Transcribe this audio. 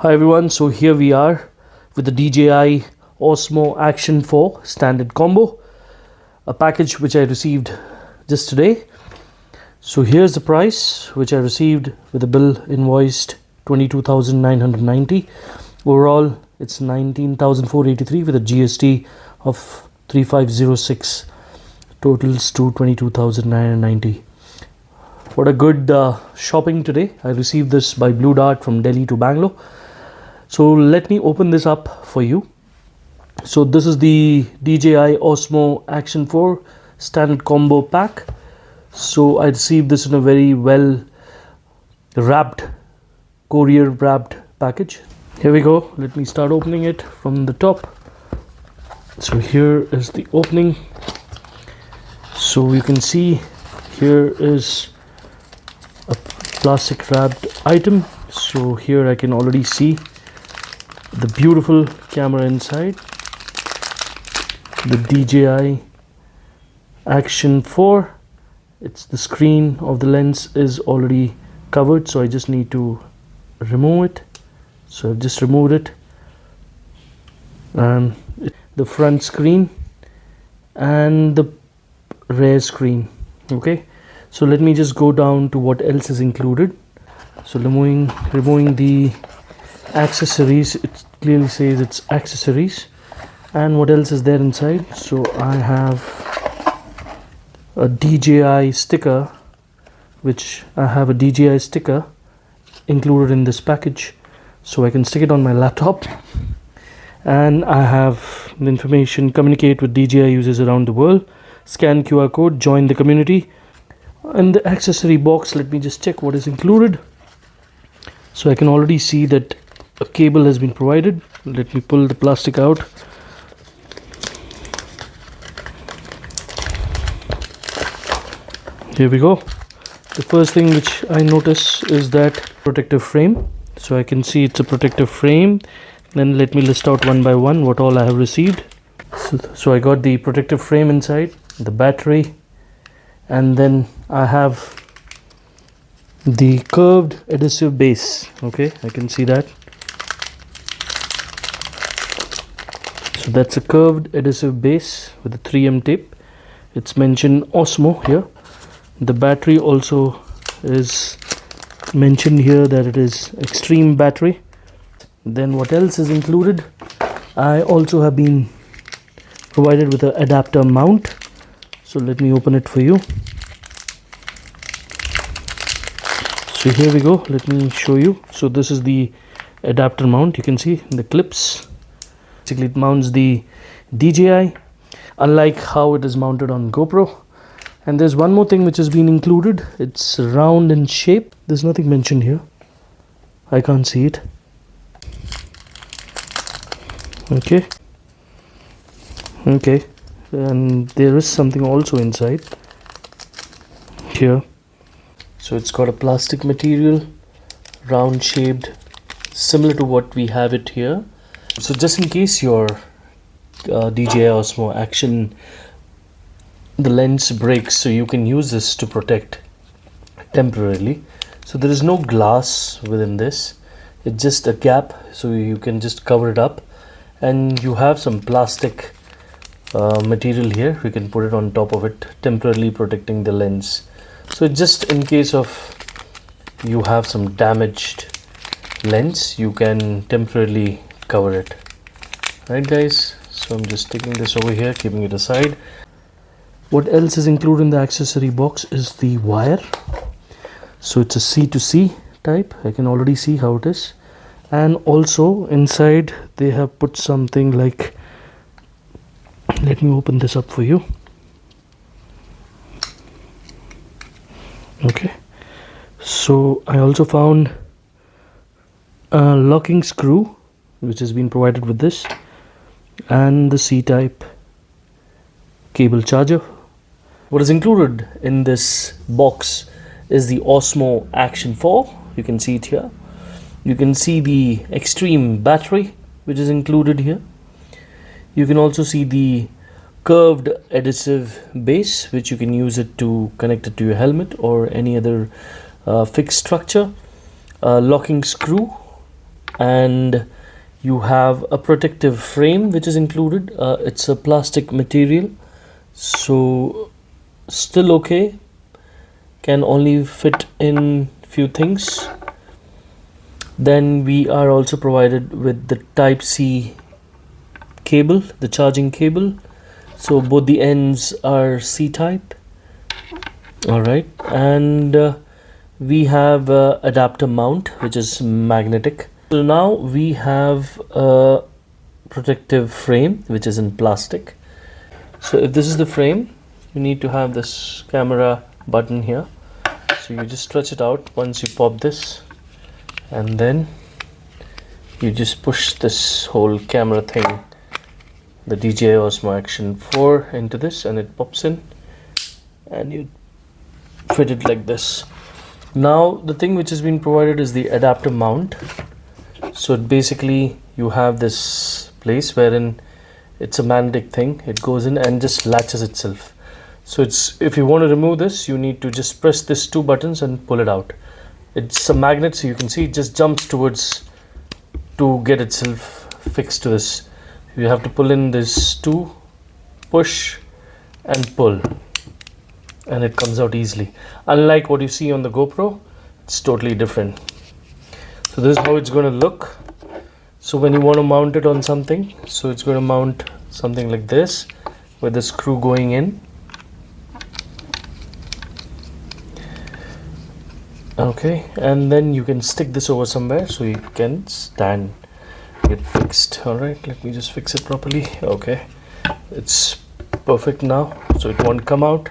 Hi everyone, so here we are with the DJI Osmo Action 4 standard combo, a package which I received just today. So here's the price which I received with the bill invoiced 22,990. Overall it's 19,483 with a GST of 3506, totals to 22,990. What a good shopping today. I received this by Blue Dart from Delhi to Bangalore. So let me open this up for you. So this is the DJI Osmo Action 4 standard combo pack. So I received this in a very well wrapped, courier wrapped package. Here we go. Let me start opening it from the top. So here is the opening. So you can see here is a plastic wrapped item. So here I can already see the beautiful camera inside, the DJI Action 4. It's the screen of the lens is already covered, so I just need to remove it. So I've just removed it, and the front screen and the rear screen. Okay, so let me just go down to what else is included. So removing the accessories, it clearly says it's accessories. And what else is there inside? So I have a DJI sticker, which I have a DJI sticker included in this package, so I can stick it on my laptop. And I have the information: communicate with DJI users around the world, scan QR code, join the community. And the accessory box, let me just check what is included. So I can already see that a cable has been provided. Let me pull the plastic out. Here we go. The first thing which I notice is that protective frame. So I can see it's a protective frame. Then let me list out one by one what all I have received. So I got the protective frame inside, the battery, and then I have the curved adhesive base. Okay, I can see that. So that's a curved adhesive base with a 3M tape. It's mentioned Osmo here. The battery also is mentioned here that it is extreme battery. Then what else is included? I also have been provided with an adapter mount. So let me open it for you. So here we go, let me show you. So this is the adapter mount. You can see the clips. Basically it mounts the DJI, unlike how it is mounted on GoPro. And there's one more thing which has been included. It's round in shape. There's nothing mentioned here. I can't see it. Okay, and there is something also inside here. So it's got a plastic material, round shaped, similar to what we have it here. So just in case your DJI Osmo Action, the lens breaks, so you can use this to protect temporarily. So there is no glass within this. It's just a gap, so you can just cover it up. And you have some plastic material here. You can put it on top of it, temporarily protecting the lens. So just in case of you have some damaged lens, you can temporarily cover it. Right guys, so I'm just taking this over here, keeping it aside. What else is included in the accessory box is the wire. So it's a C2C type. I can already see how it is. And also inside they have put something like, let me open this up for you. Okay, so I also found a locking screw which has been provided with this, and the C-type cable charger. What is included in this box is the Osmo Action 4. You can see it here. You can see the extreme battery which is included here. You can also see the curved adhesive base, which you can use it to connect it to your helmet or any other fixed structure. Locking screw and you have a protective frame which is included. It's a plastic material, so still okay, can only fit in few things. Then we are also provided with the type C cable, the charging cable, so both the ends are C type. All right, and we have adapter mount which is magnetic. So now we have a protective frame which is in plastic. So if this is the frame, you need to have this camera button here, so you just stretch it out once you pop this, and then you just push this whole camera thing, the DJI Osmo Action 4, into this, and it pops in, and you fit it like this. Now the thing which has been provided is the adapter mount. So basically you have this place wherein it's a magnetic thing, it goes in and just latches itself. So it's, if you want to remove this, you need to just press these two buttons and pull it out. It's a magnet, so you can see it just jumps towards to get itself fixed to this. You have to pull in this two, push and pull, and it comes out easily. Unlike what you see on the GoPro, it's totally different. So this is how it's going to look. So when you want to mount it on something, so it's going to mount something like this with the screw going in. Okay, and then you can stick this over somewhere so you can stand it fixed. All right, let me just fix it properly. Okay, it's perfect now, so it won't come out.